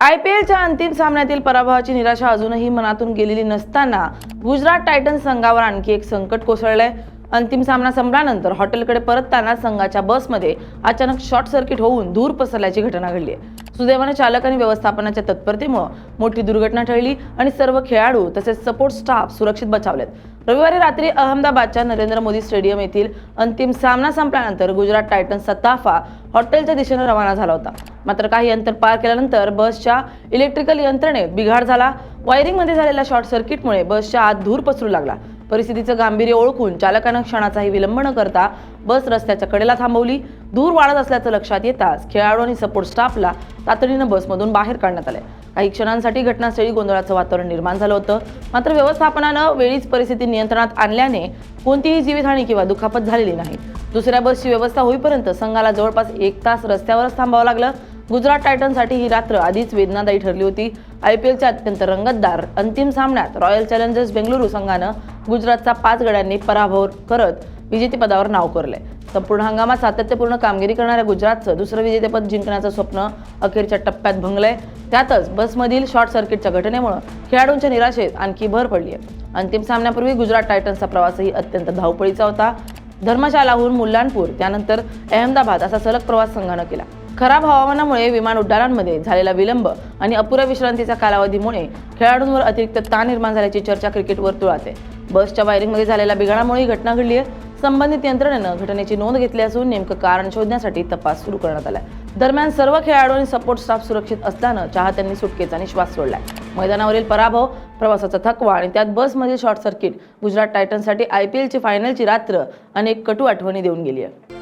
IPLच्या अंतिम सामन्यातील पराभवाची निराशा अजूनही मनातून गेलेली नसताना गुजरात टायटन्स संघावर आणखी एक संकट कोसळलंय। अंतिम सामना संपल्यानंतर हॉटेलकडे परतताना संघाच्या बसमध्ये अचानक शॉर्ट सर्किट होऊन धूर पसरल्याची घटना घडली आहे। सुदैवाने चालक आणि व्यवस्थापनाच्या तत्परतेमुळे मोठी दुर्घटना टळली आणि सर्व खेळाडू तसेच सपोर्ट स्टाफ सुरक्षित बचावलेत। रविवारी रात्री अहमदाबादच्या नरेंद्र मोदी स्टेडियम येथील अंतिम सामना संपल्यानंतर गुजरात टायटन्सचा ताफा हॉटेलच्या दिशेने रवाना झाला होता। मात्र काही अंतर पार केल्यानंतर बसच्या इलेक्ट्रिकल यंत्रणेत बिघाड झाला। वायरिंगमध्ये झालेल्या शॉर्ट सर्किटमुळे बसच्या आत धूर पसरू लागला। परिस्थितीचं गांभीर्य ओळखून चालकानं क्षणाचाही विलंब न करता बस रस्त्याच्या कडेला थांबवली। धूर वाढत असल्याचं लक्षात येताच खेळाडू आणि सपोर्ट स्टाफला तातडीनं बसमधून बाहेर काढण्यात आले। काही क्षणांसाठी घटनास्थळी गोंधळाचं वातावरण निर्माण झालं होतं। मात्र व्यवस्थापनानं वेळीच परिस्थिती नियंत्रणात आणल्याने कोणतीही जीवितहानी किंवा दुखापत झालेली नाही। दुसऱ्या बसची व्यवस्था होईपर्यंत संघाला जवळपास 1 तास रस्त्यावरच थांबावं लागलं। गुजरात टायटन्ससाठी ही रात्र आधीच वेदनादायी ठरली होती। IPLच्या अत्यंत रंगतदार अंतिम सामन्यात रॉयल चॅलेंजर्स बेंगळुरू संघानं गुजरातचा 5 गड्यांनी पराभव करत विजेतेपदावर नाव कोरले। संपूर्ण हंगामात सातत्यपूर्ण कामगिरी करणाऱ्या गुजरातचं दुसरं विजेतेपद जिंकण्याचं स्वप्न अखेरच्या टप्प्यात भंगलंय। त्यातच बसमधील शॉर्ट सर्किटच्या घटनेमुळे खेळाडूंच्या निराशेत आणखी भर पडली आहे। अंतिम सामन्यापूर्वी गुजरात टायटन्सचा प्रवासही अत्यंत धावपळीचा होता। धर्मशालाहून मुल्लानपूर त्यानंतर अहमदाबाद असा सलग प्रवास संघानं केला। खराब हवामानामुळे विमान उड्डाणांमध्ये झालेला विलंब आणि अपुऱ्या विश्रांतीच्या कालावधीमुळे खेळाडूंवर अतिरिक्त ताण निर्माण झाल्याची चर्चा क्रिकेट वर्तुळात आहे। बसच्या वायरिंगमध्ये झालेल्या बिघाडामुळे ही घटना घडली आहे। संबंधित यंत्रणेनं घटनेची नोंद घेतली असून नेमकं कारण शोधण्यासाठी तपास सुरू करण्यात आलाय। दरम्यान सर्व खेळाडू आणि सपोर्ट स्टाफ सुरक्षित असल्यानं चाहत्यांनी सुटकेचा निश्वास सोडलाय। मैदानावरील पराभव, प्रवासाचा थकवा आणि त्यात बसमधील शॉर्ट सर्किट गुजरात टायटन्ससाठी IPLची फायनलची रात्र अनेक कटू आठवणी देऊन गेली आहे।